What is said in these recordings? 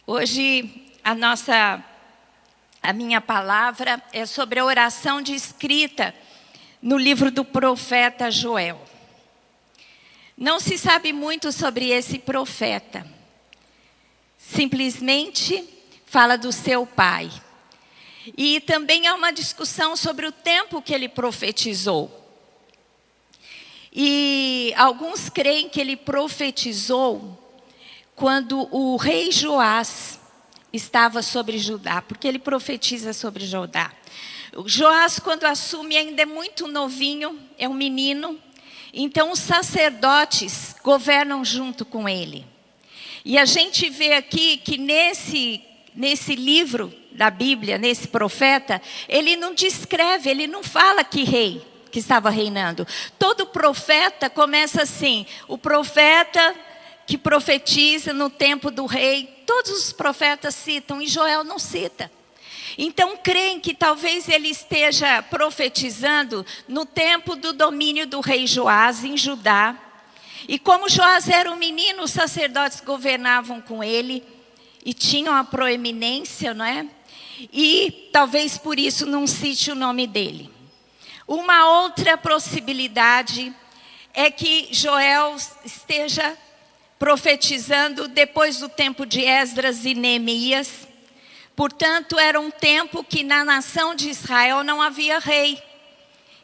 Hoje a minha palavra é sobre a oração descrita no livro do profeta Joel. Não se sabe muito sobre esse profeta. Simplesmente fala do seu pai. E também há uma discussão sobre o tempo que ele profetizou. E alguns creem que ele profetizou quando o rei Joás estava sobre Judá, porque ele profetiza sobre Judá. Joás, quando assume, ainda é muito novinho, é um menino. Então os sacerdotes governam junto com ele. E a gente vê aqui que nesse livro da Bíblia, nesse profeta, ele não descreve, ele não fala que rei que estava reinando. Todo profeta começa assim, o profeta que profetiza no tempo do rei, todos os profetas citam, e Joel não cita. Então creem que talvez ele esteja profetizando no tempo do domínio do rei Joás em Judá. E como Joás era um menino, os sacerdotes governavam com ele e tinham a proeminência, não é? E talvez por isso não cite o nome dele. Uma outra possibilidade é que Joel esteja profetizando depois do tempo de Esdras e Neemias. Portanto, era um tempo que na nação de Israel não havia rei.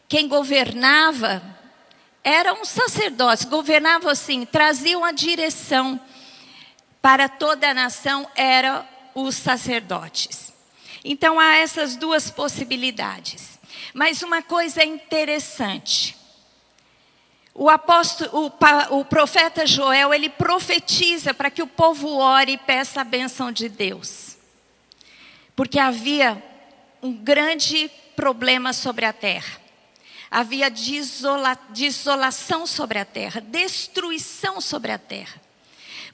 Quem governava eram os sacerdotes, governavam assim, traziam a direção para toda a nação, eram os sacerdotes. Então, há essas duas possibilidades. Mas uma coisa interessante. O profeta Joel, ele profetiza para que o povo ore e peça a bênção de Deus. Porque havia um grande problema sobre a terra. Havia desolação sobre a terra, destruição sobre a terra.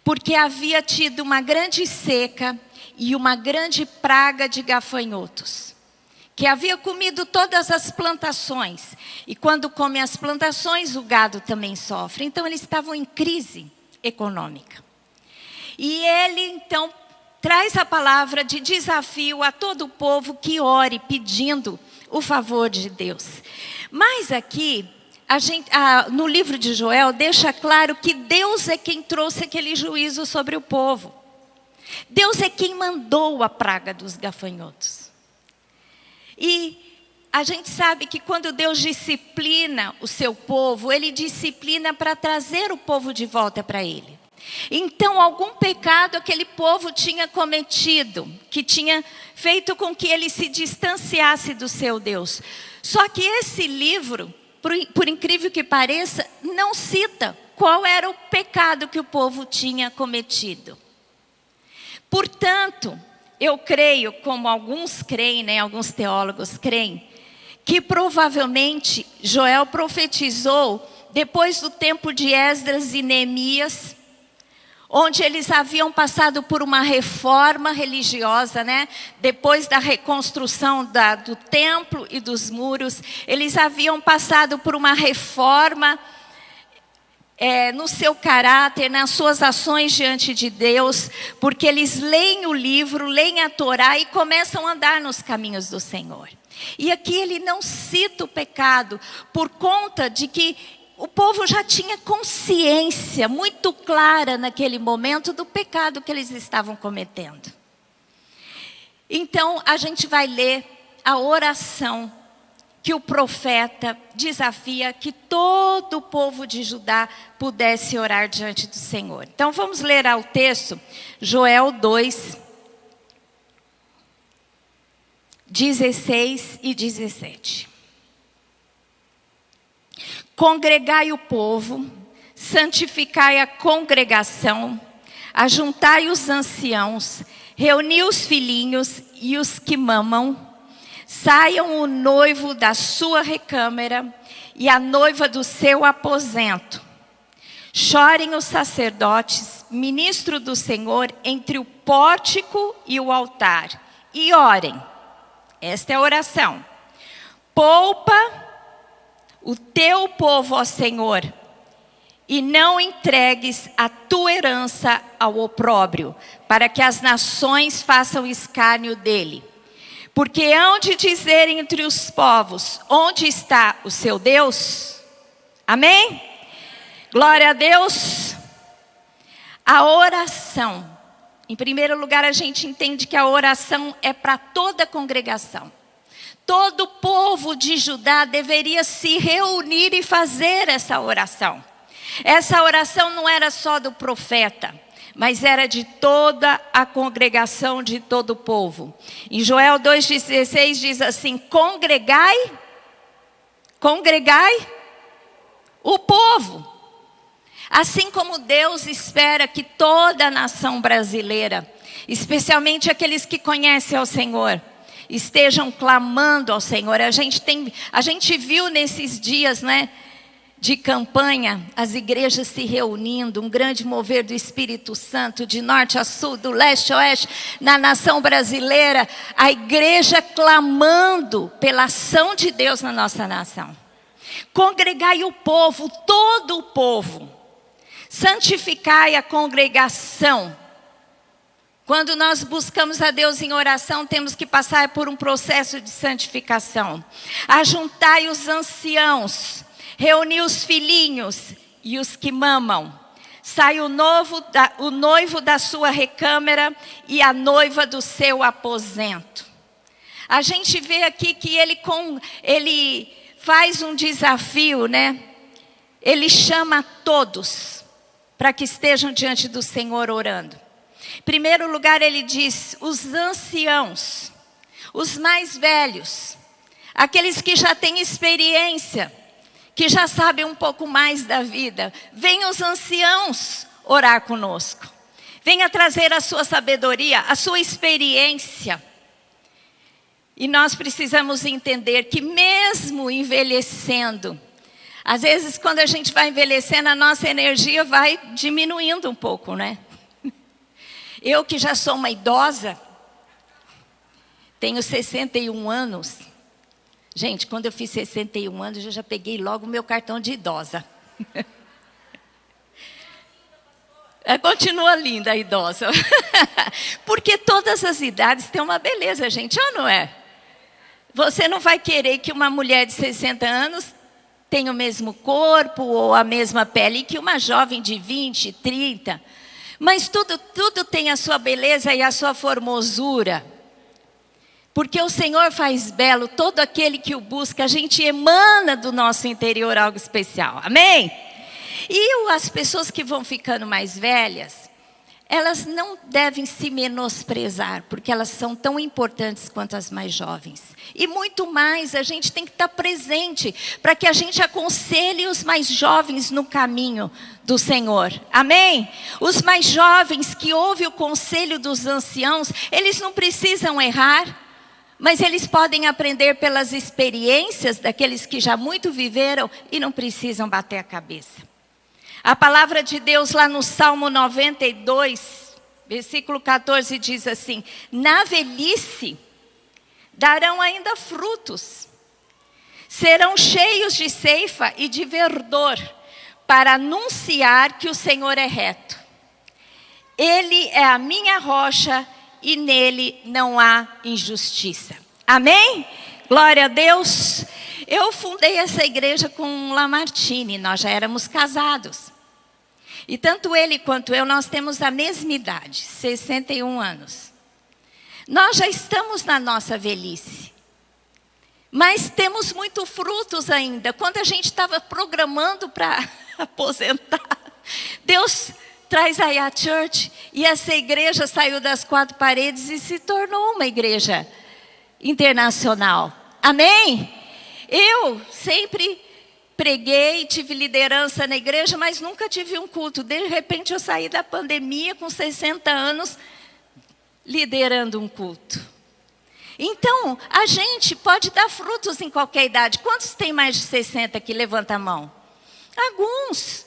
Porque havia tido uma grande seca e uma grande praga de gafanhotos, que havia comido todas as plantações. E quando come as plantações, o gado também sofre. Então, eles estavam em crise econômica. E ele, então, traz a palavra de desafio a todo o povo que ore pedindo o favor de Deus. Mas aqui, no livro de Joel, deixa claro que Deus é quem trouxe aquele juízo sobre o povo. Deus é quem mandou a praga dos gafanhotos. E a gente sabe que quando Deus disciplina o seu povo, Ele disciplina para trazer o povo de volta para Ele. Então, algum pecado aquele povo tinha cometido, que tinha feito com que ele se distanciasse do seu Deus. Só que esse livro, por incrível que pareça, não cita qual era o pecado que o povo tinha cometido. Portanto, eu creio, como alguns creem, né, alguns teólogos creem, que provavelmente Joel profetizou depois do tempo de Esdras e Neemias, onde eles haviam passado por uma reforma religiosa, né? Depois da reconstrução do templo e dos muros, eles haviam passado por uma reforma no seu caráter, nas suas ações diante de Deus, porque eles leem o livro, leem a Torá e começam a andar nos caminhos do Senhor. E aqui ele não cita o pecado, por conta de que o povo já tinha consciência muito clara naquele momento do pecado que eles estavam cometendo. Então, a gente vai ler a oração que o profeta desafia que todo o povo de Judá pudesse orar diante do Senhor. Então, vamos ler o texto, Joel 2, 16 e 17. Congregai o povo, santificai a congregação, ajuntai os anciãos, reuni os filhinhos e os que mamam, saiam o noivo da sua recâmara e a noiva do seu aposento. Chorem os sacerdotes, ministro do Senhor, entre o pórtico e o altar, e orem. Esta é a oração. Poupa o teu povo, ó Senhor, e não entregues a tua herança ao opróbrio, para que as nações façam escárnio dele. Porque hão de dizer entre os povos, onde está o seu Deus? Amém? Glória a Deus. A oração. Em primeiro lugar, a gente entende que a oração é para toda a congregação. Todo o povo de Judá deveria se reunir e fazer essa oração. Essa oração não era só do profeta, mas era de toda a congregação, de todo o povo. Em Joel 2,16 diz assim: congregai o povo. Assim como Deus espera que toda a nação brasileira, especialmente aqueles que conhecem ao Senhor, estejam clamando ao Senhor. A gente viu nesses dias, né, de campanha, as igrejas se reunindo, um grande mover do Espírito Santo, de norte a sul, do leste a oeste, na nação brasileira, a igreja clamando pela ação de Deus na nossa nação. Congregai o povo, todo o povo, santificai a congregação. Quando nós buscamos a Deus em oração, temos que passar por um processo de santificação. Ajuntai os anciãos, reuni os filhinhos e os que mamam. Sai o noivo da sua recâmara e a noiva do seu aposento. A gente vê aqui que ele faz um desafio, né? Ele chama todos para que estejam diante do Senhor orando. Em primeiro lugar, ele diz: os anciãos, os mais velhos, aqueles que já têm experiência, que já sabem um pouco mais da vida. Venham os anciãos orar conosco. Venha trazer a sua sabedoria, a sua experiência. E nós precisamos entender que mesmo envelhecendo, às vezes quando a gente vai envelhecendo, a nossa energia vai diminuindo um pouco, né? Eu que já sou uma idosa, tenho 61 anos. Gente, quando eu fiz 61 anos, eu já peguei logo o meu cartão de idosa. Continua linda a idosa. Porque todas as idades têm uma beleza, gente, ou não é? Você não vai querer que uma mulher de 60 anos tenha o mesmo corpo ou a mesma pele que uma jovem de 20, 30. Mas tudo tem a sua beleza e a sua formosura. Porque o Senhor faz belo todo aquele que o busca. A gente emana do nosso interior algo especial. Amém? E as pessoas que vão ficando mais velhas, elas não devem se menosprezar, porque elas são tão importantes quanto as mais jovens. E muito mais, a gente tem que estar presente para que a gente aconselhe os mais jovens no caminho do Senhor. Amém? Os mais jovens que ouvem o conselho dos anciãos, eles não precisam errar, mas eles podem aprender pelas experiências daqueles que já muito viveram e não precisam bater a cabeça. A palavra de Deus lá no Salmo 92, versículo 14 diz assim: na velhice darão ainda frutos, serão cheios de ceifa e de verdor, para anunciar que o Senhor é reto. Ele é a minha rocha e nele não há injustiça. Amém? Glória a Deus. Eu fundei essa igreja com o Lamartine, nós já éramos casados. E tanto ele quanto eu, nós temos a mesma idade, 61 anos. Nós já estamos na nossa velhice. Mas temos muitos frutos ainda. Quando a gente estava programando para aposentar, Deus traz aí a church e essa igreja saiu das quatro paredes e se tornou uma igreja internacional. Amém? Eu sempre preguei, tive liderança na igreja, mas nunca tive um culto. De repente eu saí da pandemia com 60 anos, liderando um culto. Então, a gente pode dar frutos em qualquer idade. Quantos tem mais de 60 aqui? Levanta a mão. Alguns.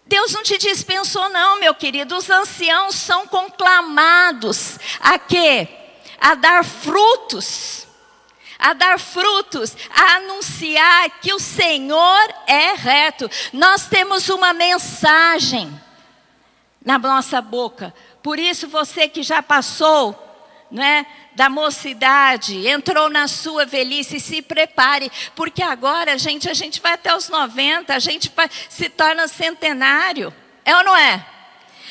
Deus não te dispensou não, meu querido. Os anciãos são conclamados a quê? A dar frutos. a dar frutos, a anunciar que o Senhor é reto. Nós temos uma mensagem na nossa boca. Por isso você que já passou, né, da mocidade, entrou na sua velhice, se prepare, porque agora, gente, a gente vai até os 90, a gente se torna centenário. É ou não é?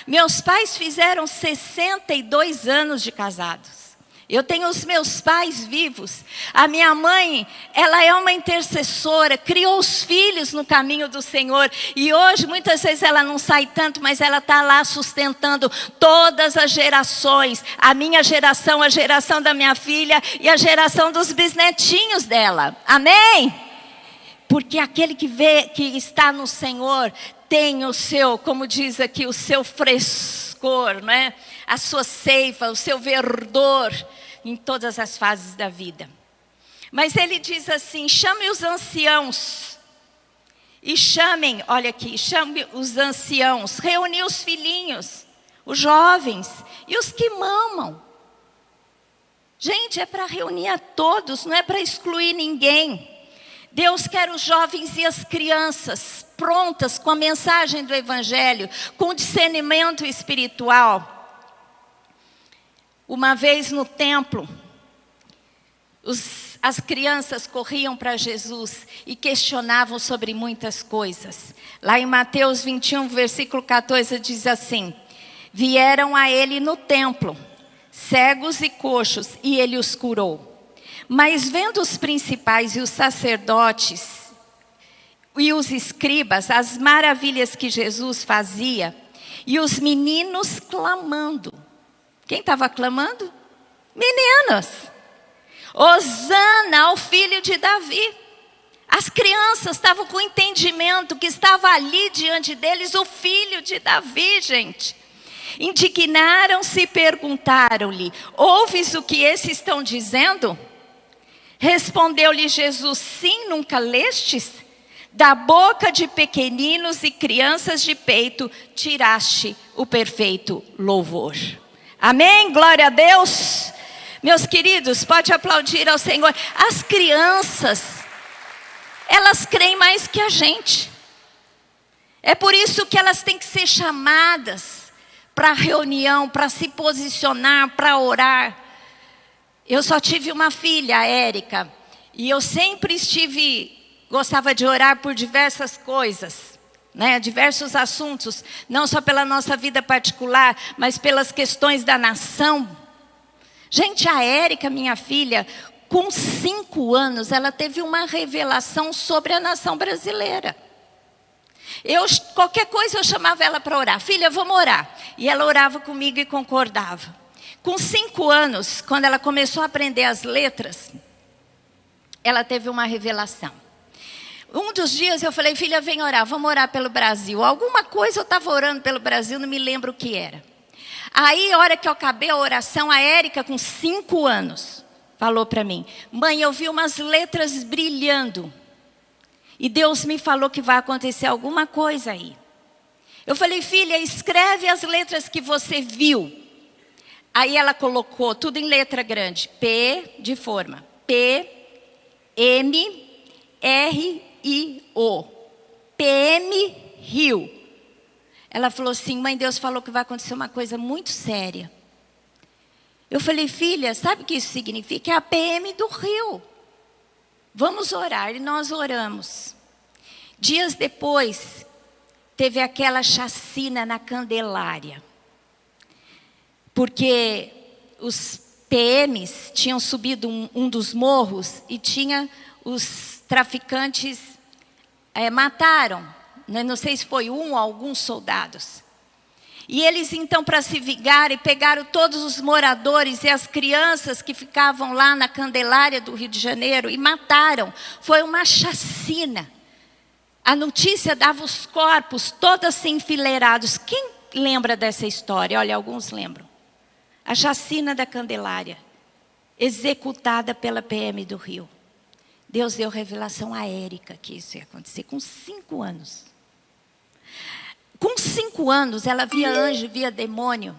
Meus pais fizeram 62 anos de casados. Eu tenho os meus pais vivos. A minha mãe, ela é uma intercessora, criou os filhos no caminho do Senhor. E hoje, muitas vezes, ela não sai tanto, mas ela está lá sustentando todas as gerações. A minha geração, a geração da minha filha e a geração dos bisnetinhos dela. Amém? Porque aquele que está no Senhor tem o seu, como diz aqui, o seu frescor, não é? A sua seiva, o seu verdor em todas as fases da vida. Mas ele diz assim: chame os anciãos. E chamem, olha aqui, chame os anciãos, reuni os filhinhos, os jovens e os que mamam. Gente, é para reunir a todos, não é para excluir ninguém. Deus quer os jovens e as crianças prontas com a mensagem do Evangelho, com discernimento espiritual. Uma vez no templo, as crianças corriam para Jesus e questionavam sobre muitas coisas. Lá em Mateus 21, versículo 14, diz assim: vieram a ele no templo, cegos e coxos, e ele os curou. Mas vendo os principais e os sacerdotes e os escribas, as maravilhas que Jesus fazia, e os meninos clamando. Quem estava clamando? Meninos. Hosana ao filho de Davi. As crianças estavam com entendimento que estava ali diante deles o filho de Davi, gente. Indignaram-se e perguntaram-lhe: ouves o que esses estão dizendo? Respondeu-lhe Jesus: sim, nunca lestes? Da boca de pequeninos e crianças de peito tiraste o perfeito louvor. Amém? Glória a Deus. Meus queridos, pode aplaudir ao Senhor. As crianças, elas creem mais que a gente. É por isso que elas têm que ser chamadas para reunião, para se posicionar, para orar. Eu só tive uma filha, a Érica, e eu sempre gostava de orar por diversas coisas, né? Diversos assuntos, não só pela nossa vida particular, mas pelas questões da nação. Gente, a Érica, minha filha, com 5 anos, ela teve uma revelação sobre a nação brasileira. Qualquer coisa eu chamava ela para orar. Filha, vamos orar. E ela orava comigo e concordava. Com 5 anos, quando ela começou a aprender as letras, ela teve uma revelação. Um dos dias eu falei: filha, vem orar, vamos orar pelo Brasil. Alguma coisa eu estava orando pelo Brasil, não me lembro o que era. Aí, a hora que eu acabei a oração, a Érica, com 5 anos, falou para mim: mãe, eu vi umas letras brilhando. E Deus me falou que vai acontecer alguma coisa aí. Eu falei: filha, escreve as letras que você viu. Aí ela colocou tudo em letra grande. P de forma. P, M, R, I, O. PM, Rio. Ela falou assim: mãe, Deus falou que vai acontecer uma coisa muito séria. Eu falei: filha, sabe o que isso significa? É a PM do Rio. Vamos orar. E nós oramos. Dias depois, teve aquela chacina na Candelária. Porque os PMs tinham subido um dos morros e os traficantes mataram. Não sei se foi um ou alguns soldados. E eles então, para se vingarem, pegaram todos os moradores e as crianças que ficavam lá na Candelária do Rio de Janeiro e mataram. Foi uma chacina. A notícia dava os corpos todos assim enfileirados. Quem lembra dessa história? Olha, alguns lembram. A chacina da Candelária, executada pela PM do Rio. Deus deu revelação a Érica que isso ia acontecer com 5 anos. Com 5 anos, ela via anjo, via demônio.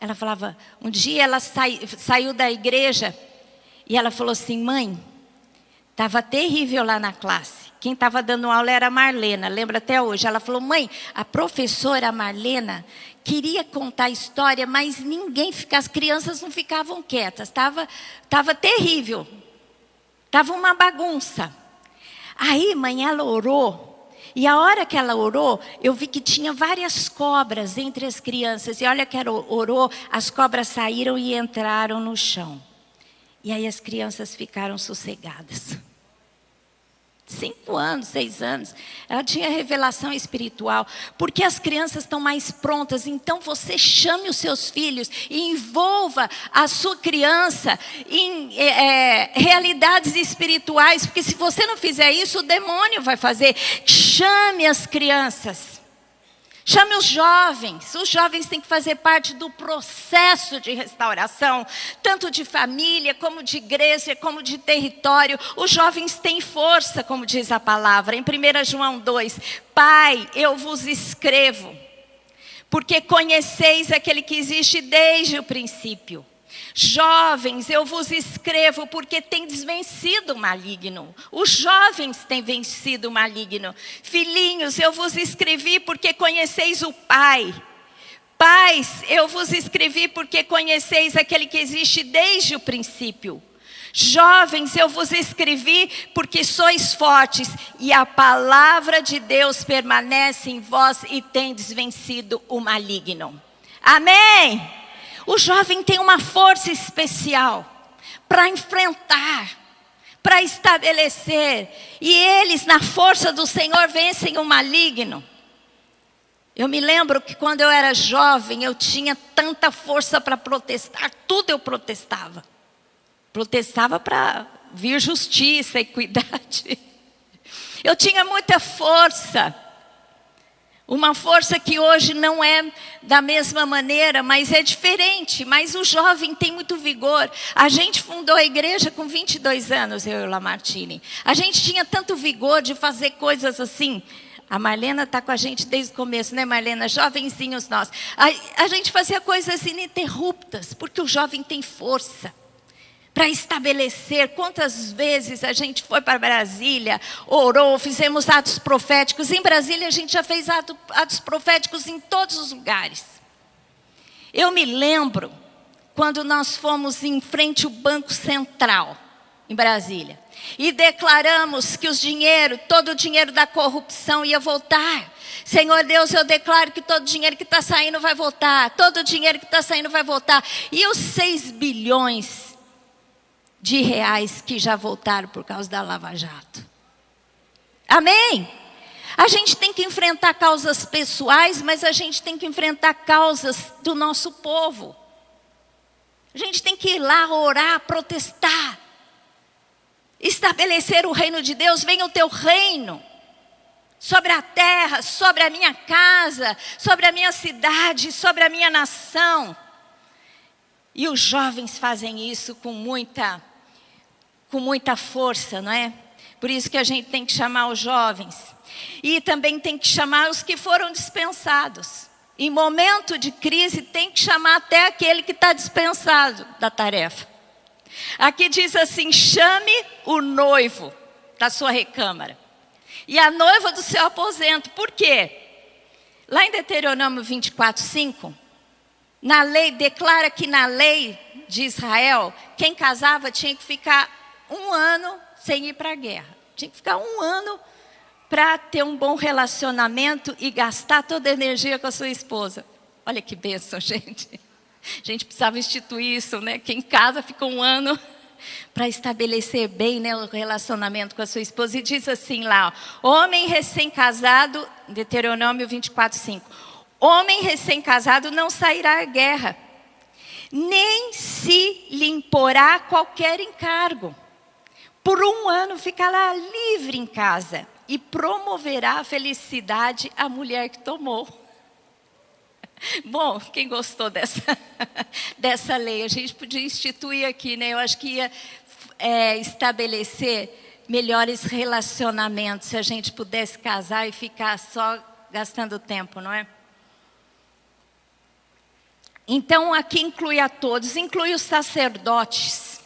Ela falava, um dia ela saiu da igreja E ela falou assim: mãe, estava terrível lá na classe. Quem estava dando aula era a Marlena, lembra até hoje. Ela falou: mãe, a professora Marlena queria contar a história, mas as crianças não ficavam quietas. Estava terrível. Estava uma bagunça. Aí, mãe, ela orou. E a hora que ela orou, eu vi que tinha várias cobras entre as crianças. E olha que ela orou, as cobras saíram e entraram no chão. E aí as crianças ficaram sossegadas. 5 anos, 6 anos. Ela tinha revelação espiritual. Porque as crianças estão mais prontas. Então você chame os seus filhos e envolva a sua criança em realidades espirituais. Porque se você não fizer isso, o demônio vai fazer. Chame as crianças. Chame os jovens. Os jovens têm que fazer parte do processo de restauração, tanto de família, como de igreja, como de território. Os jovens têm força, como diz a palavra. Em 1 João 2, Pai, eu vos escrevo, porque conheceis aquele que existe desde o princípio. Jovens, eu vos escrevo porque tendes vencido o maligno. Os jovens têm vencido o maligno. Filhinhos, eu vos escrevi porque conheceis o Pai. Pais, eu vos escrevi porque conheceis aquele que existe desde o princípio. Jovens, eu vos escrevi porque sois fortes e a palavra de Deus permanece em vós e tendes vencido o maligno. Amém? O jovem tem uma força especial para enfrentar, para estabelecer. E eles, na força do Senhor, vencem o maligno. Eu me lembro que quando eu era jovem, eu tinha tanta força para protestar. Tudo eu protestava. Protestava para vir justiça, equidade. Eu tinha muita força. Uma força que hoje não é da mesma maneira, mas é diferente. Mas o jovem tem muito vigor. A gente fundou a igreja com 22 anos, eu e o Lamartine. A gente tinha tanto vigor de fazer coisas assim. A Marlena está com a gente desde o começo, né, Marlena? Jovenzinhos nós. A gente fazia coisas ininterruptas, porque o jovem tem força para estabelecer. Quantas vezes a gente foi para Brasília, orou, fizemos atos proféticos. Em Brasília a gente já fez atos proféticos em todos os lugares. Eu me lembro quando nós fomos em frente ao Banco Central, em Brasília, e declaramos que todo o dinheiro da corrupção ia voltar. Senhor Deus, eu declaro que todo o dinheiro que está saindo vai voltar. Todo o dinheiro que está saindo vai voltar. E os 6 bilhões de reais que já voltaram por causa da Lava Jato. Amém? A gente tem que enfrentar causas pessoais, mas a gente tem que enfrentar causas do nosso povo. A gente tem que ir lá orar, protestar, estabelecer o reino de Deus. Venha o teu reino sobre a terra, sobre a minha casa, sobre a minha cidade, sobre a minha nação. E os jovens fazem isso com muita força, não é? Por isso que a gente tem que chamar os jovens. E também tem que chamar os que foram dispensados. Em momento de crise, tem que chamar até aquele que está dispensado da tarefa. Aqui diz assim: chame o noivo da sua recâmara e a noiva do seu aposento. Por quê? Lá em Deuteronômio 24:5, na lei, declara que na lei de Israel, quem casava tinha que ficar 1 ano sem ir para a guerra. Tinha que ficar 1 ano para ter um bom relacionamento e gastar toda a energia com a sua esposa. Olha que bênção, gente. A gente precisava instituir isso, né? Quem casa fica 1 ano para estabelecer bem, né, o relacionamento com a sua esposa. E diz assim lá, ó, homem recém-casado, Deuteronômio 24:5. Homem recém-casado não sairá à guerra, nem se lhe imporá qualquer encargo. Por 1 ano ficará livre em casa e promoverá a felicidade à mulher que tomou. Bom, quem gostou dessa lei? A gente podia instituir aqui, né? Eu acho que ia estabelecer melhores relacionamentos se a gente pudesse casar e ficar só gastando tempo, não é? Então aqui inclui a todos, inclui os sacerdotes.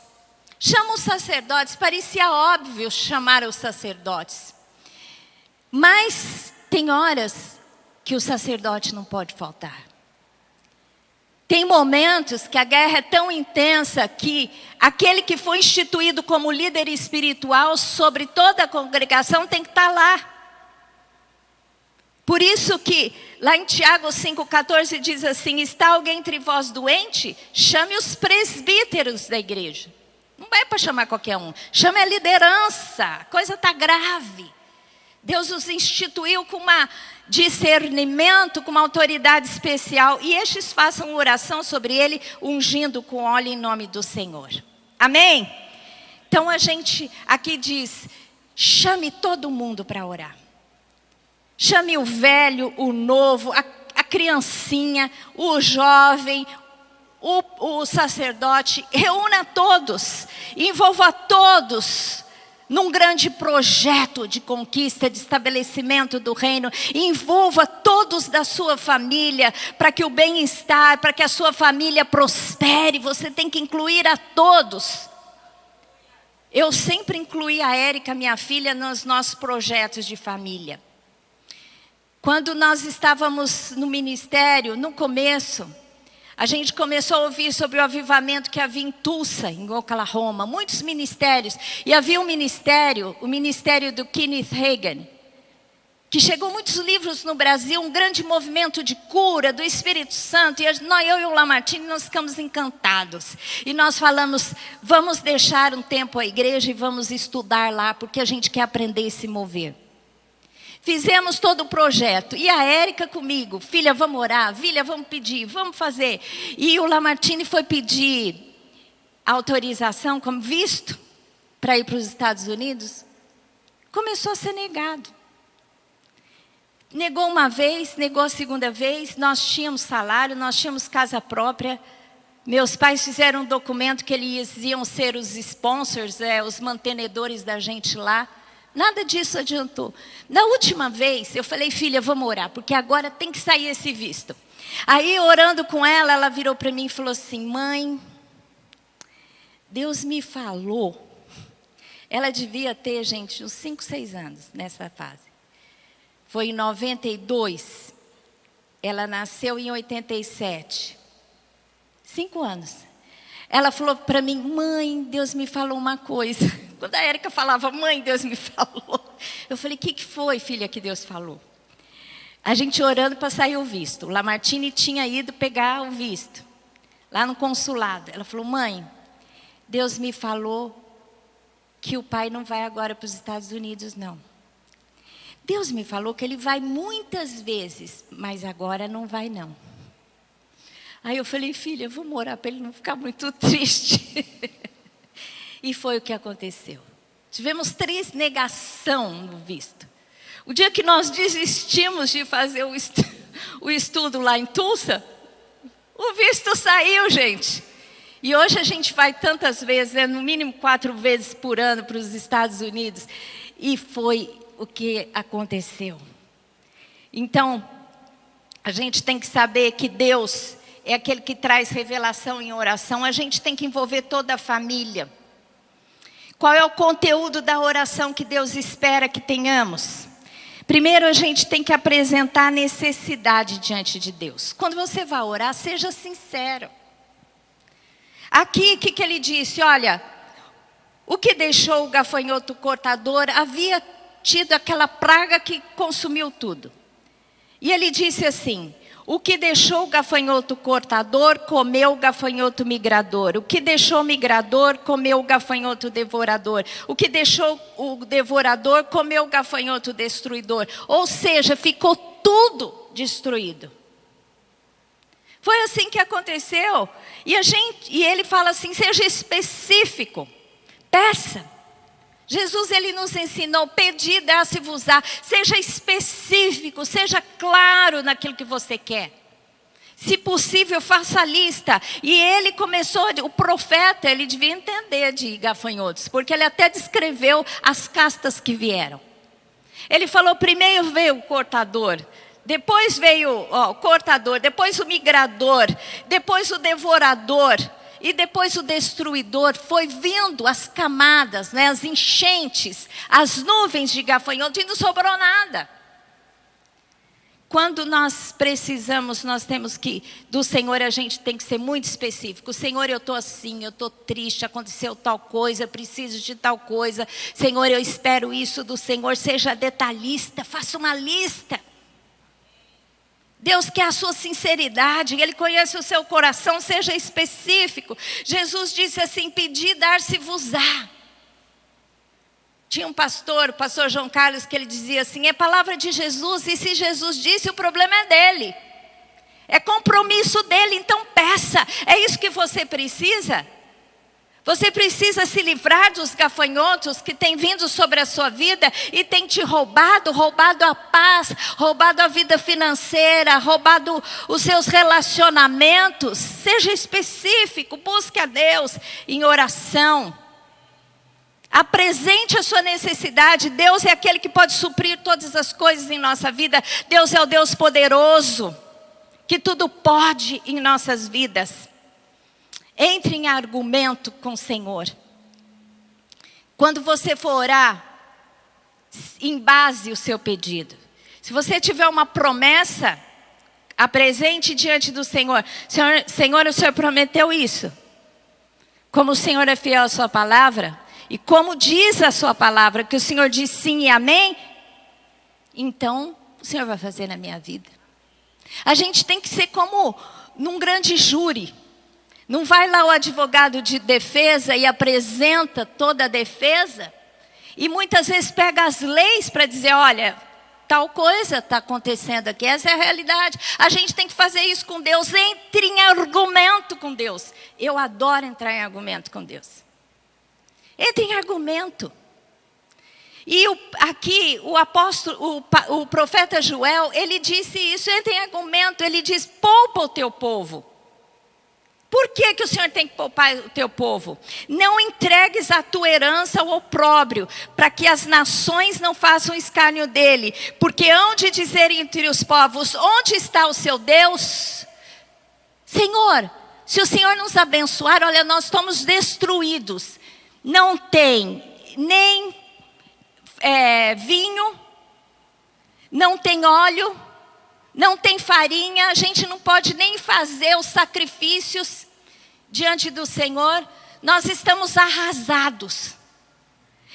Chama os sacerdotes, parecia óbvio chamar os sacerdotes. Mas tem horas que o sacerdote não pode faltar. Tem momentos que a guerra é tão intensa que aquele que foi instituído como líder espiritual sobre toda a congregação tem que estar lá. Por isso que lá em Tiago 5,14 diz assim: está alguém entre vós doente? Chame os presbíteros da igreja. Não é para chamar qualquer um, chame a liderança, a coisa está grave. Deus os instituiu com um discernimento, com uma autoridade especial. E estes façam oração sobre ele, ungindo com óleo em nome do Senhor. Amém? Então a gente aqui diz, chame todo mundo para orar. Chame o velho, o novo, a criancinha, o jovem, o sacerdote. Reúna todos, envolva todos num grande projeto de conquista, de estabelecimento do reino. Envolva todos da sua família, para que o bem-estar, para que a sua família prospere. Você tem que incluir a todos. Eu sempre incluí a Érica, minha filha, nos nossos projetos de família. Quando nós estávamos no ministério, no começo, a gente começou a ouvir sobre o avivamento que havia em Tulsa, em Oklahoma, muitos ministérios. E havia um ministério, o ministério do Kenneth Hagin, que chegou muitos livros no Brasil, um grande movimento de cura do Espírito Santo. E eu e o Lamartine, nós ficamos encantados. E nós falamos, vamos deixar um tempo a igreja e vamos estudar lá, porque a gente quer aprender e se mover. Fizemos todo o projeto. E a Érica comigo, filha, vamos orar, filha, vamos pedir, vamos fazer. E o Lamartine foi pedir autorização como visto para ir para os Estados Unidos. Começou a ser negado. Negou uma vez, negou a segunda vez. Nós tínhamos salário, nós tínhamos casa própria. Meus pais fizeram um documento que eles iam ser os sponsors, os mantenedores da gente lá. Nada disso adiantou. Na última vez, eu falei, filha, vamos orar, porque agora tem que sair esse visto. Aí, orando com ela, ela virou para mim e falou assim, mãe, Deus me falou. Ela devia ter, gente, uns 5, 6 anos nessa fase. Foi em 92. Ela nasceu em 87. 5 anos. Ela falou para mim, mãe, Deus me falou uma coisa. Quando a Érica falava, mãe, Deus me falou. Eu falei, o que foi, filha, que Deus falou? A gente orando para sair o visto. O Lamartine tinha ido pegar o visto, lá no consulado. Ela falou, mãe, Deus me falou que o pai não vai agora para os Estados Unidos, não. Deus me falou que ele vai muitas vezes, mas agora não vai, não. Aí eu falei, filha, vamos orar para ele não ficar muito triste. E foi o que aconteceu. Tivemos 3 negação no visto. O dia que nós desistimos de fazer o estudo lá em Tulsa, o visto saiu, gente. E hoje a gente vai tantas vezes, no mínimo 4 vezes por ano para os Estados Unidos. E foi o que aconteceu. Então, a gente tem que saber que Deus é aquele que traz revelação em oração. A gente tem que envolver toda a família. Qual é o conteúdo da oração que Deus espera que tenhamos? Primeiro, a gente tem que apresentar a necessidade diante de Deus. Quando você vai orar, seja sincero. Aqui, o que ele disse? Olha, o que deixou o gafanhoto cortador, havia tido aquela praga que consumiu tudo. E ele disse assim, o que deixou o gafanhoto cortador, comeu o gafanhoto migrador. O que deixou o migrador, comeu o gafanhoto devorador. O que deixou o devorador, comeu o gafanhoto destruidor. Ou seja, ficou tudo destruído. Foi assim que aconteceu. E ele fala assim, seja específico. Peça. Jesus, ele nos ensinou, pedi, dá-se-vos-á. Seja específico, seja claro naquilo que você quer. Se possível, faça a lista. E ele começou, o profeta, ele devia entender de gafanhotos, porque ele até descreveu as castas que vieram. Ele falou, primeiro veio o cortador, depois veio o cortador, depois o migrador, depois o devorador. e depois o destruidor foi vindo as camadas, né, as enchentes, as nuvens de gafanhotos e não sobrou nada. Quando nós precisamos, nós temos que, do Senhor a gente tem que ser muito específico. Senhor, eu estou assim, eu estou triste, aconteceu tal coisa, preciso de tal coisa. Senhor, eu espero isso do Senhor, seja detalhista, faça uma lista. Deus quer a sua sinceridade, Ele conhece o seu coração, seja específico. Jesus disse assim, pedi, dar-se-vos-á. Tinha um pastor, o pastor João Carlos, que ele dizia assim, é palavra de Jesus, e se Jesus disse, o problema é dele. É compromisso dele, então peça. É isso que você precisa? Você precisa se livrar dos gafanhotos que têm vindo sobre a sua vida e têm te roubado a paz, roubado a vida financeira, roubado os seus relacionamentos. Seja específico, busque a Deus em oração. Apresente a sua necessidade. Deus é aquele que pode suprir todas as coisas em nossa vida. Deus é o Deus poderoso, que tudo pode em nossas vidas. Entre em argumento com o Senhor. Quando você for orar, embase o seu pedido. Se você tiver uma promessa, apresente diante do Senhor. Senhor, o Senhor prometeu isso. Como o Senhor é fiel à sua palavra, e como diz a sua palavra, que o Senhor diz sim e amém, então o Senhor vai fazer na minha vida. A gente tem que ser como num grande júri. Não vai lá o advogado de defesa e apresenta toda a defesa, e muitas vezes pega as leis para dizer, olha, tal coisa está acontecendo aqui, essa é a realidade. A gente tem que fazer isso com Deus, entre em argumento com Deus. Eu adoro entrar em argumento com Deus. Entre em argumento. E aqui o apóstolo, o profeta Joel, ele disse isso, entra em argumento, ele diz, poupa o teu povo. Por que o Senhor tem que poupar o teu povo? Não entregues a tua herança ao opróbrio, para que as nações não façam escárnio dele. Porque hão de dizer entre os povos, onde está o seu Deus? Senhor, se o Senhor nos abençoar, olha, nós estamos destruídos. Não tem nem vinho, não tem óleo, não tem farinha, a gente não pode nem fazer os sacrifícios diante do Senhor, nós estamos arrasados.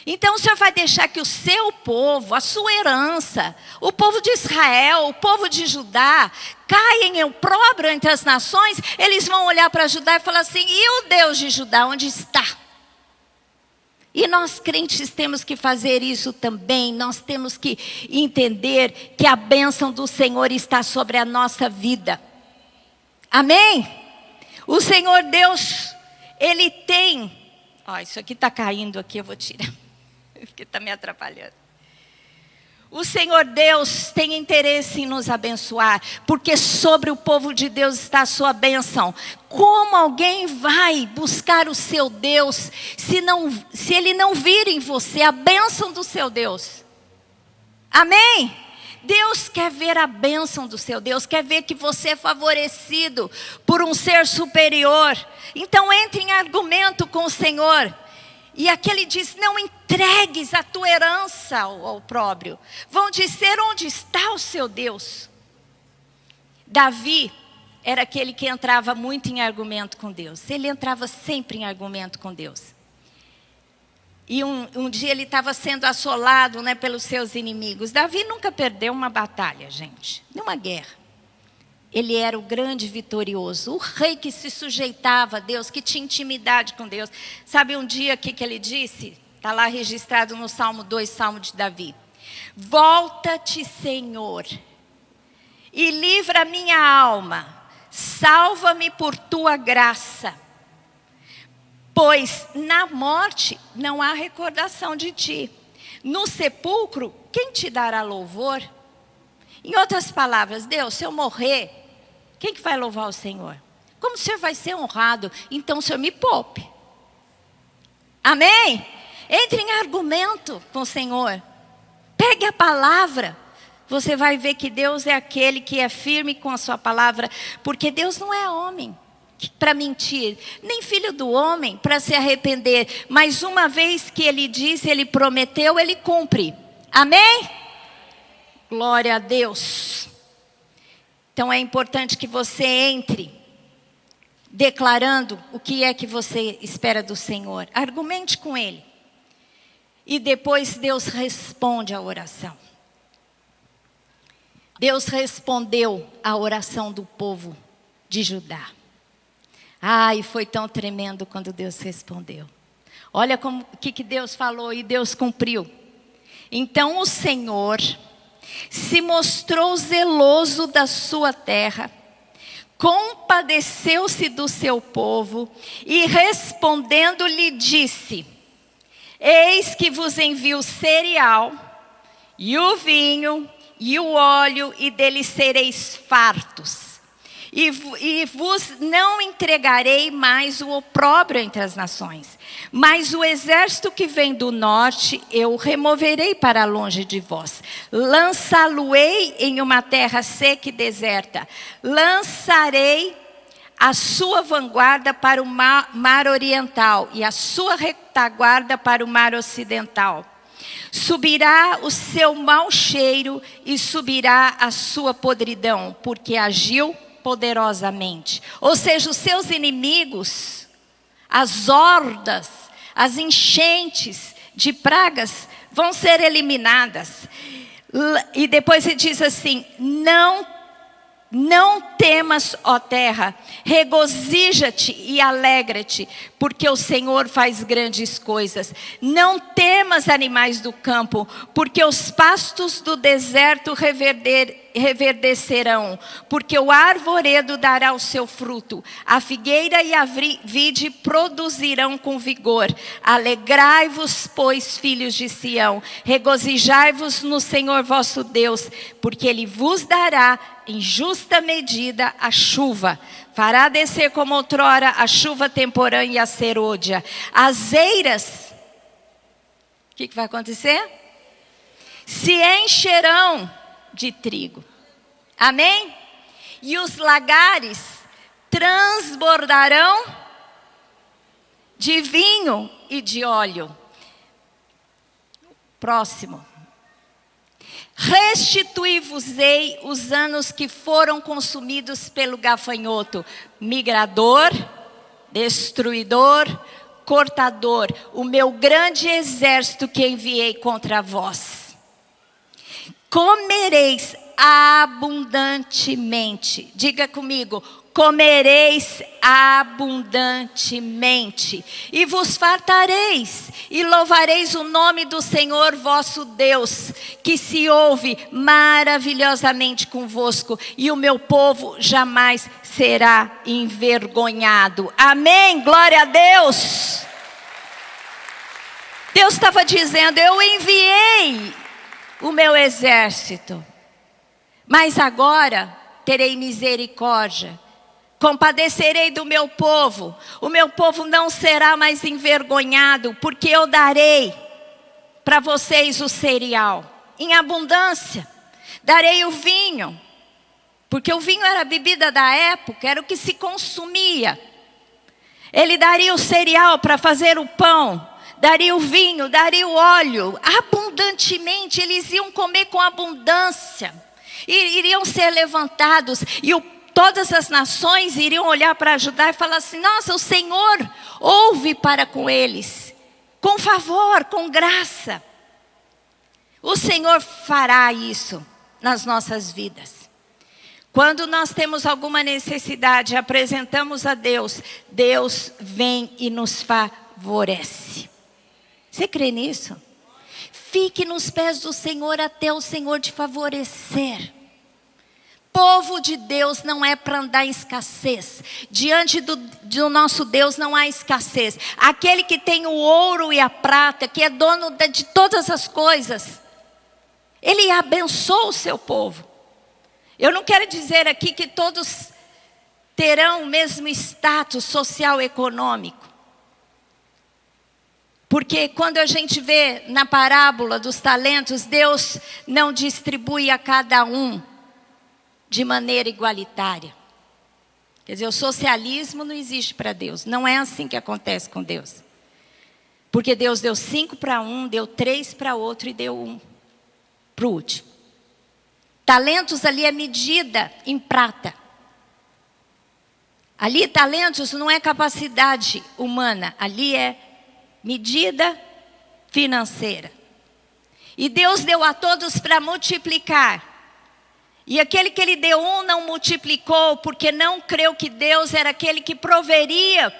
Então o Senhor vai deixar que o seu povo, a sua herança, o povo de Israel, o povo de Judá, caia em opróbrio entre as nações, eles vão olhar para Judá e falar assim, e o Deus de Judá, onde está? E nós crentes temos que fazer isso também, nós temos que entender que a bênção do Senhor está sobre a nossa vida. Amém? O Senhor Deus, Ele tem... isso aqui está caindo aqui, eu vou tirar, porque está me atrapalhando. O Senhor Deus tem interesse em nos abençoar, porque sobre o povo de Deus está a sua bênção. Como alguém vai buscar o seu Deus, se ele não vir em você a bênção do seu Deus? Amém? Deus quer ver a bênção do seu Deus, quer ver que você é favorecido por um ser superior. Então entre em argumento com o Senhor. E aqui ele diz, não entregues a tua herança ao opróbrio. Vão dizer, onde está o seu Deus? Davi era aquele que entrava muito em argumento com Deus. Ele entrava sempre em argumento com Deus. E um dia ele estava sendo assolado, né, pelos seus inimigos. Davi nunca perdeu uma batalha, gente. Numa guerra. Ele era o grande vitorioso, o rei que se sujeitava a Deus, que tinha intimidade com Deus. Sabe um dia que ele disse? Está lá registrado no Salmo 2, Salmo de Davi. Volta-te, Senhor, e livra minha alma, salva-me por tua graça. Pois na morte não há recordação de ti. No sepulcro, quem te dará louvor? Em outras palavras, Deus, se eu morrer, quem que vai louvar o Senhor? Como o Senhor vai ser honrado? Então o Senhor me poupe. Amém? Entre em argumento com o Senhor. Pegue a palavra. Você vai ver que Deus é aquele que é firme com a sua palavra. Porque Deus não é homem para mentir, nem filho do homem para se arrepender. Mas uma vez que ele disse, ele prometeu, ele cumpre. Amém? Glória a Deus. Então é importante que você entre declarando o que é que você espera do Senhor. Argumente com Ele. E depois Deus responde a oração. Deus respondeu a oração do povo de Judá. E foi tão tremendo quando Deus respondeu. Olha o que Deus falou e Deus cumpriu. Então o Senhor se mostrou zeloso da sua terra, compadeceu-se do seu povo e respondendo lhe disse: eis que vos envio o cereal e o vinho e o óleo, e deles sereis fartos. E vos não entregarei mais o opróbrio entre as nações. Mas o exército que vem do norte, eu removerei para longe de vós. Lançá-lo-ei em uma terra seca e deserta. Lançarei a sua vanguarda para o mar oriental e a sua retaguarda para o mar ocidental. Subirá o seu mau cheiro e subirá a sua podridão, porque agiu poderosamente. Ou seja, os seus inimigos, as hordas, as enchentes de pragas vão ser eliminadas. E depois ele diz assim: não temas, ó terra, regozija-te e alegra-te, porque o Senhor faz grandes coisas. Não temas, animais do campo, porque os pastos do deserto reverdecerão, porque o arvoredo dará o seu fruto, a figueira e a vide produzirão com vigor. Alegrai-vos, pois, filhos de Sião, regozijai-vos no Senhor vosso Deus, porque Ele vos dará em justa medida a chuva. Fará descer como outrora a chuva temporã e a serôdia. As eiras, o que vai acontecer? Se encherão de trigo. Amém? E os lagares transbordarão de vinho e de óleo. Próximo. Restituí-vos-ei os anos que foram consumidos pelo gafanhoto, migrador, destruidor, cortador, o meu grande exército que enviei contra vós. Comereis abundantemente. Diga comigo: comereis abundantemente, e vos fartareis, e louvareis o nome do Senhor vosso Deus, que se ouve maravilhosamente convosco, e o meu povo jamais será envergonhado. Amém? Glória a Deus. Deus estava dizendo: eu enviei o meu exército, mas agora terei misericórdia. Compadecerei do meu povo. O meu povo não será mais envergonhado, porque eu darei para vocês o cereal em abundância. Darei o vinho, porque o vinho era a bebida da época, era o que se consumia. Ele daria o cereal para fazer o pão, daria o vinho, daria o óleo, abundantemente. Eles iam comer com abundância, e iriam ser levantados, e todas as nações iriam olhar para Judá e falar assim: nossa, o Senhor ouve para com eles, com favor, com graça. O Senhor fará isso nas nossas vidas. Quando nós temos alguma necessidade, apresentamos a Deus, Deus vem e nos favorece. Você crê nisso? Fique nos pés do Senhor até o Senhor te favorecer. Povo de Deus não é para andar em escassez. Diante do nosso Deus não há escassez. Aquele que tem o ouro e a prata, que é dono de todas as coisas, Ele abençoa o seu povo. Eu não quero dizer aqui que todos terão o mesmo status social e econômico. Porque quando a gente vê na parábola dos talentos, Deus não distribui a cada um de maneira igualitária. Quer dizer, o socialismo não existe para Deus. Não é assim que acontece com Deus. Porque Deus deu 5 para um, deu 3 para outro e deu 1 para o último. Talentos ali é medida em prata. Ali talentos não é capacidade humana. Ali é medida financeira. E Deus deu a todos para multiplicar. E aquele que ele deu 1 não multiplicou, porque não creu que Deus era aquele que proveria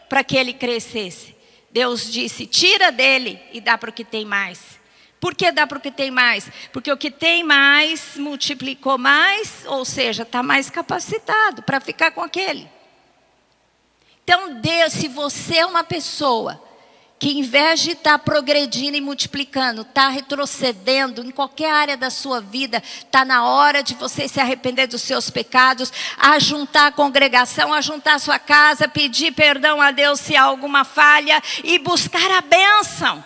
para que ele crescesse. Deus disse, tira dele e dá para o que tem mais. Por que dá para o que tem mais? Porque o que tem mais multiplicou mais, ou seja, está mais capacitado para ficar com aquele. Então Deus, se você é uma pessoa que em vez de estar progredindo e multiplicando, está retrocedendo em qualquer área da sua vida, está na hora de você se arrepender dos seus pecados, ajuntar a congregação, ajuntar a sua casa, pedir perdão a Deus se há alguma falha e buscar a bênção.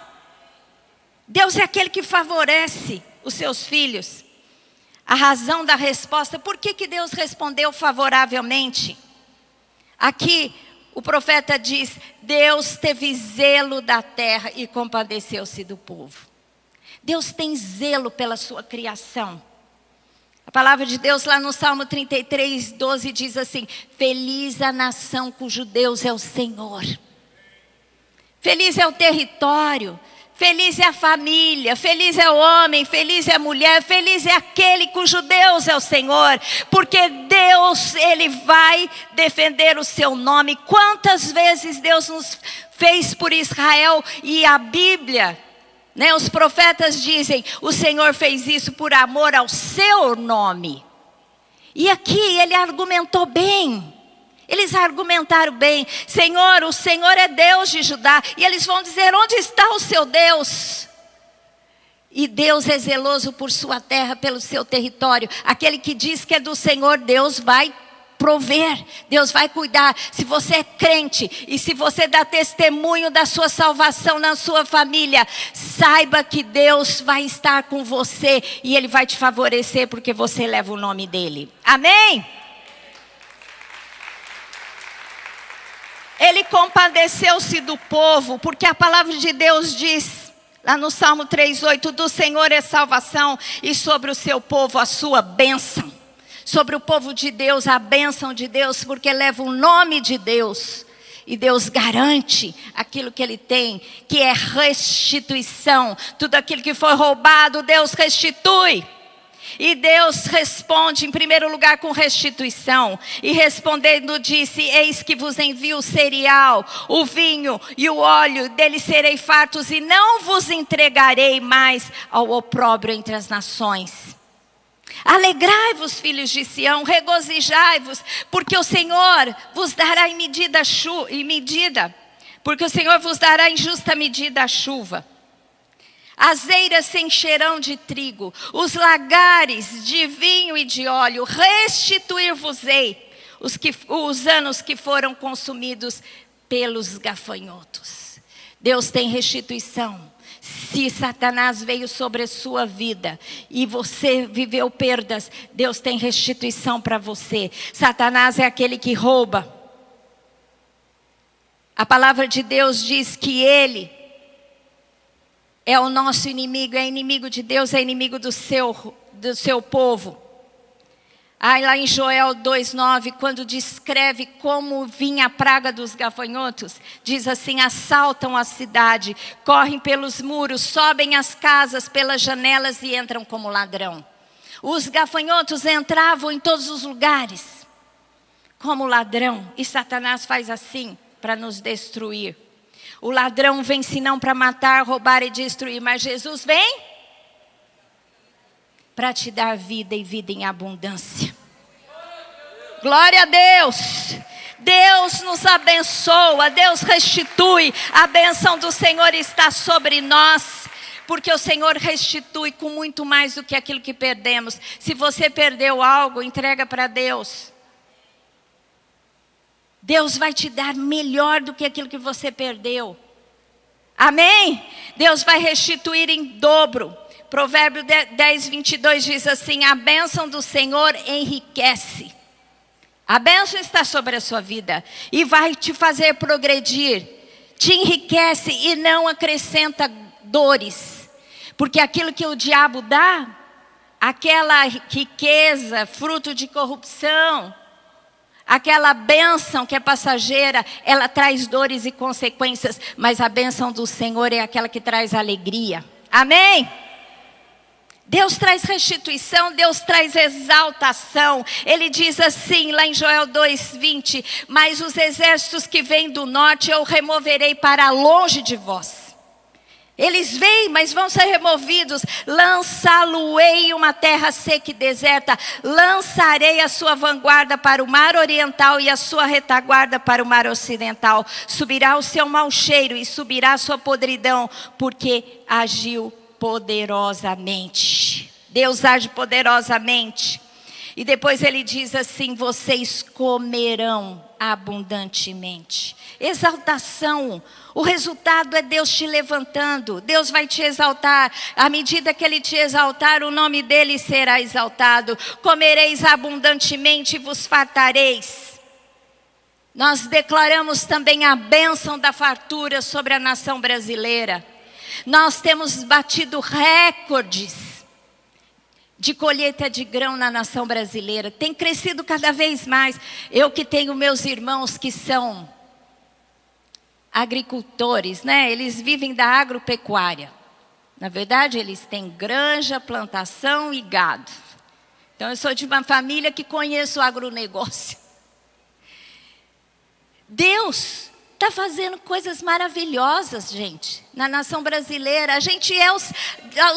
Deus é aquele que favorece os seus filhos. A razão da resposta, por que Deus respondeu favoravelmente? Aqui, o profeta diz, Deus teve zelo da terra e compadeceu-se do povo. Deus tem zelo pela sua criação. A palavra de Deus lá no Salmo 33, 12 diz assim, feliz a nação cujo Deus é o Senhor. Feliz é o território, feliz é a família, feliz é o homem, feliz é a mulher, feliz é aquele cujo Deus é o Senhor. Porque Deus, Ele vai defender o seu nome. Quantas vezes Deus nos fez por Israel e a Bíblia, né, os profetas dizem, o Senhor fez isso por amor ao seu nome. E aqui Ele argumentou bem. Eles argumentaram bem, Senhor, o Senhor é Deus de Judá. E eles vão dizer, onde está o seu Deus? E Deus é zeloso por sua terra, pelo seu território. Aquele que diz que é do Senhor, Deus vai prover, Deus vai cuidar. Se você é crente e se você dá testemunho da sua salvação na sua família, saiba que Deus vai estar com você e Ele vai te favorecer porque você leva o nome dEle. Amém? Ele compadeceu-se do povo, porque a palavra de Deus diz, lá no Salmo 3,8, do Senhor é salvação e sobre o seu povo a sua bênção. Sobre o povo de Deus, a bênção de Deus, porque leva o nome de Deus. E Deus garante aquilo que Ele tem, que é restituição. Tudo aquilo que foi roubado, Deus restitui. E Deus responde em primeiro lugar com restituição. E respondendo disse, eis que vos envio o cereal, o vinho e o óleo, dele serei fartos e não vos entregarei mais ao opróbrio entre as nações. Alegrai-vos, filhos de Sião, regozijai-vos, porque o Senhor vos dará em medida, porque o Senhor vos dará em justa medida a chuva. As eiras se encherão de trigo, os lagares de vinho e de óleo, restituir-vos-ei os anos que foram consumidos pelos gafanhotos. Deus tem restituição. Se Satanás veio sobre a sua vida e você viveu perdas, Deus tem restituição para você. Satanás é aquele que rouba. A palavra de Deus diz que ele é o nosso inimigo, é inimigo de Deus, é inimigo do seu povo. Aí lá em Joel 2,9, quando descreve como vinha a praga dos gafanhotos, diz assim, assaltam a cidade, correm pelos muros, sobem as casas pelas janelas e entram como ladrão. Os gafanhotos entravam em todos os lugares, como ladrão, e Satanás faz assim para nos destruir. O ladrão vem senão para matar, roubar e destruir, mas Jesus vem para te dar vida e vida em abundância. Glória a Deus. Deus nos abençoa, Deus restitui. A bênção do Senhor está sobre nós, porque o Senhor restitui com muito mais do que aquilo que perdemos. Se você perdeu algo, entrega para Deus. Deus vai te dar melhor do que aquilo que você perdeu. Amém? Deus vai restituir em dobro. Provérbio 10, 22 diz assim, a bênção do Senhor enriquece. A bênção está sobre a sua vida e vai te fazer progredir, te enriquece e não acrescenta dores. Porque aquilo que o diabo dá, aquela riqueza, fruto de corrupção, aquela bênção que é passageira, ela traz dores e consequências, mas a bênção do Senhor é aquela que traz alegria. Amém? Deus traz restituição, Deus traz exaltação. Ele diz assim, lá em Joel 2:20, mas os exércitos que vêm do norte eu removerei para longe de vós. Eles vêm, mas vão ser removidos. Lançá-lo-ei em uma terra seca e deserta. Lançarei a sua vanguarda para o mar oriental e a sua retaguarda para o mar ocidental. Subirá o seu mau cheiro e subirá a sua podridão, porque agiu poderosamente. Deus age poderosamente. E depois ele diz assim, vocês comerão abundantemente. Exaltação. O resultado é Deus te levantando. Deus vai te exaltar. À medida que Ele te exaltar, o nome dEle será exaltado. Comereis abundantemente e vos fartareis. Nós declaramos também a bênção da fartura sobre a nação brasileira. Nós temos batido recordes de colheita de grão na nação brasileira. Tem crescido cada vez mais. Eu que tenho meus irmãos que são agricultores, né? Eles vivem da agropecuária. Na verdade, eles têm granja, plantação e gado. Então, eu sou de uma família que conheço o agronegócio. Deus está fazendo coisas maravilhosas, gente, na nação brasileira. A gente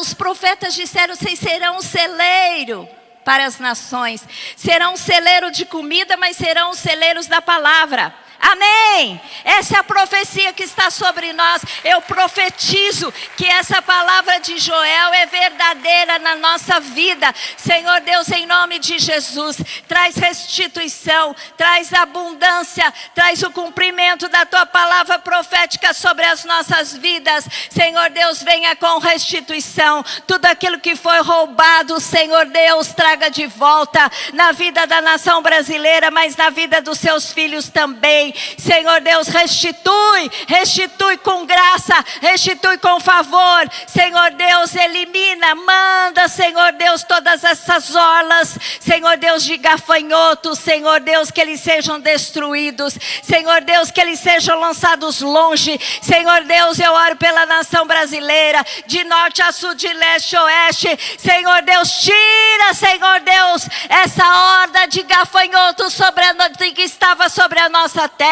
os profetas disseram, vocês serão um celeiro para as nações. Serão um celeiro de comida, mas serão os celeiros da palavra. Amém! Essa é a profecia que está sobre nós. Eu profetizo que essa palavra de Joel é verdadeira na nossa vida. Senhor Deus, em nome de Jesus, traz restituição, traz abundância, traz o cumprimento da Tua palavra profética sobre as nossas vidas. Senhor Deus, venha com restituição. Tudo aquilo que foi roubado, Senhor Deus, traga de volta na vida da nação brasileira, mas na vida dos seus filhos também. Senhor Deus, restitui com graça, restitui com favor. Senhor Deus, elimina, manda, Senhor Deus, todas essas orlas, Senhor Deus, de gafanhotos, Senhor Deus, que eles sejam destruídos, Senhor Deus, que eles sejam lançados longe. Senhor Deus, eu oro pela nação brasileira, de norte a sul, de leste a oeste. Senhor Deus, tira, Senhor Deus, essa horda de gafanhotos que estava sobre a nossa terra.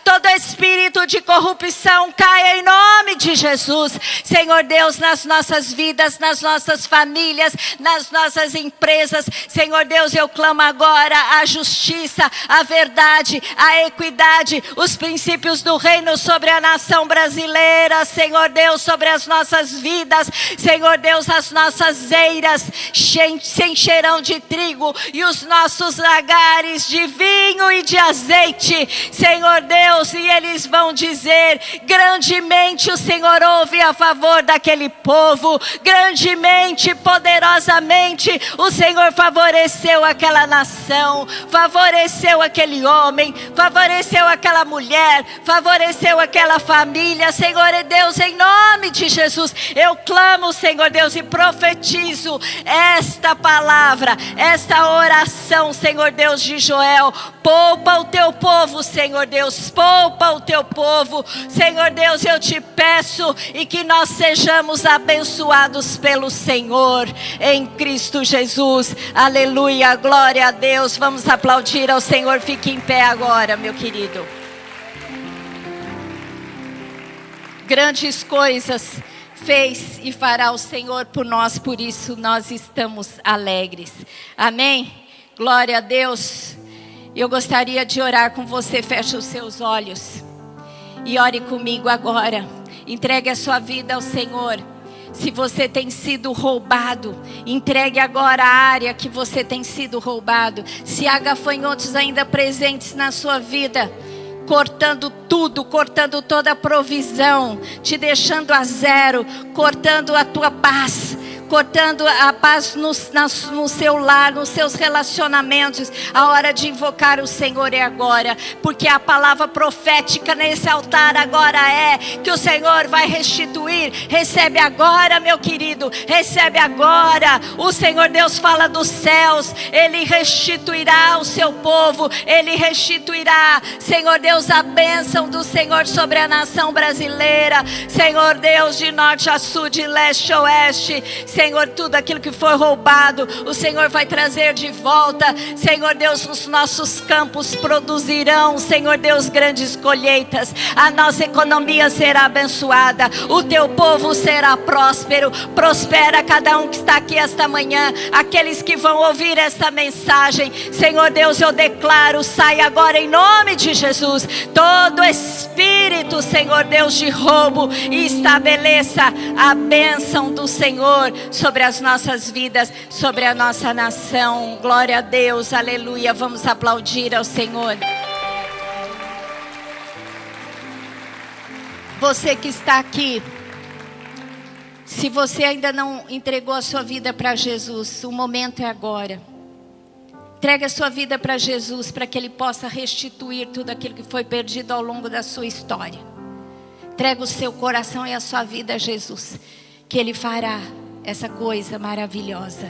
Todo espírito de corrupção caia em nome de Jesus. Senhor Deus, nas nossas vidas, nas nossas famílias, nas nossas empresas. Senhor Deus, eu clamo agora a justiça, a verdade, a equidade, os princípios do reino sobre a nação brasileira. Senhor Deus, sobre as nossas vidas. Senhor Deus, as nossas eiras se encherão de trigo e os nossos lagares de vinho e de azeite. Senhor Deus, e eles vão dizer, grandemente o Senhor ouve a favor daquele povo, grandemente, poderosamente o Senhor favoreceu aquela nação, favoreceu aquele homem, favoreceu aquela mulher, favoreceu aquela família. Senhor Deus, em nome de Jesus, eu clamo, Senhor Deus, e profetizo esta palavra, esta oração, Senhor Deus, de Joel. Poupa o teu povo, Senhor Deus, poupa o teu povo. Senhor Deus, eu te peço e que nós sejamos abençoados pelo Senhor, em Cristo Jesus. Aleluia, glória a Deus. Vamos aplaudir ao Senhor. Fique em pé agora, meu querido. Grandes coisas fez e fará o Senhor por nós, por isso nós estamos alegres. Amém? Glória a Deus. Eu gostaria de orar com você. Feche os seus olhos e ore comigo agora. Entregue a sua vida ao Senhor. Se você tem sido roubado, entregue agora a área que você tem sido roubado. Se há gafanhotos ainda presentes na sua vida, cortando tudo, cortando toda a provisão, te deixando a zero, cortando a tua paz, cortando a paz no seu lar, nos seus relacionamentos. A hora de invocar o Senhor é agora, porque a palavra profética nesse altar agora é que o Senhor vai restituir. Recebe agora, meu querido, recebe agora. O Senhor Deus fala dos céus, Ele restituirá o seu povo, Ele restituirá, Senhor Deus, a bênção do Senhor sobre a nação brasileira. Senhor Deus, de norte a sul, de leste a oeste, Senhor, tudo aquilo que foi roubado, o Senhor vai trazer de volta. Senhor Deus, os nossos campos produzirão, Senhor Deus, grandes colheitas. A nossa economia será abençoada, o teu povo será próspero. Prospera cada um que está aqui esta manhã, aqueles que vão ouvir esta mensagem. Senhor Deus, eu declaro, sai agora em nome de Jesus todo espírito, Senhor Deus, de roubo, e estabeleça a bênção do Senhor sobre as nossas vidas, sobre a nossa nação. Glória a Deus, aleluia. Vamos aplaudir ao Senhor. Você que está aqui, se você ainda não entregou a sua vida para Jesus, o momento é agora. Entregue a sua vida para Jesus, para que Ele possa restituir tudo aquilo que foi perdido ao longo da sua história. Entregue o seu coração e a sua vida a Jesus, que Ele fará essa coisa maravilhosa.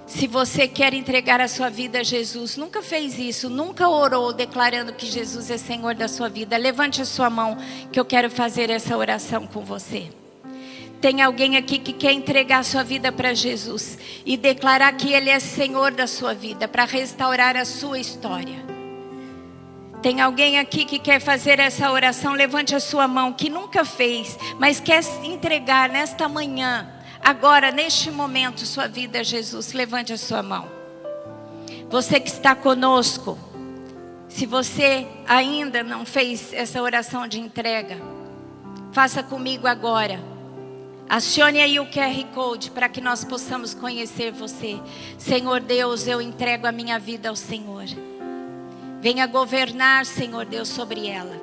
Se você quer entregar a sua vida a Jesus, nunca fez isso, nunca orou declarando que Jesus é Senhor da sua vida, levante a sua mão que eu quero fazer essa oração com você. Tem alguém aqui que quer entregar a sua vida para Jesus e declarar que Ele é Senhor da sua vida, para restaurar a sua história? Tem alguém aqui que quer fazer essa oração? Levante a sua mão, que nunca fez, mas quer entregar nesta manhã, agora, neste momento, sua vida a Jesus. Levante a sua mão. Você que está conosco, se você ainda não fez essa oração de entrega, faça comigo agora. Acione aí o QR Code para que nós possamos conhecer você. Senhor Deus, eu entrego a minha vida ao Senhor. Venha governar, Senhor Deus, sobre ela.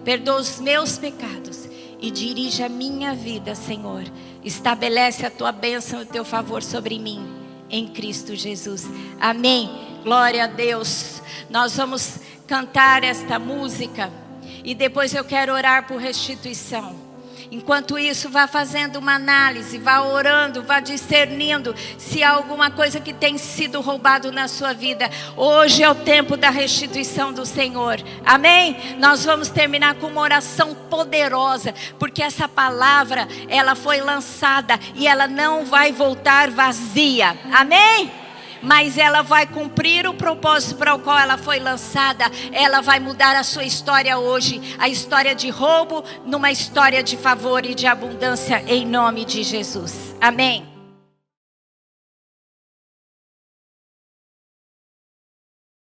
Perdoa os meus pecados e dirija a minha vida, Senhor. Estabelece a tua bênção e o teu favor sobre mim, em Cristo Jesus. Amém. Glória a Deus. Nós vamos cantar esta música e depois eu quero orar por restituição. Enquanto isso, vá fazendo uma análise, vá orando, vá discernindo se há alguma coisa que tem sido roubado na sua vida. Hoje é o tempo da restituição do Senhor. Amém? Nós vamos terminar com uma oração poderosa, porque essa palavra, ela foi lançada e ela não vai voltar vazia. Amém? Mas ela vai cumprir o propósito para o qual ela foi lançada. Ela vai mudar a sua história hoje. A história de roubo numa história de favor e de abundância, em nome de Jesus. Amém.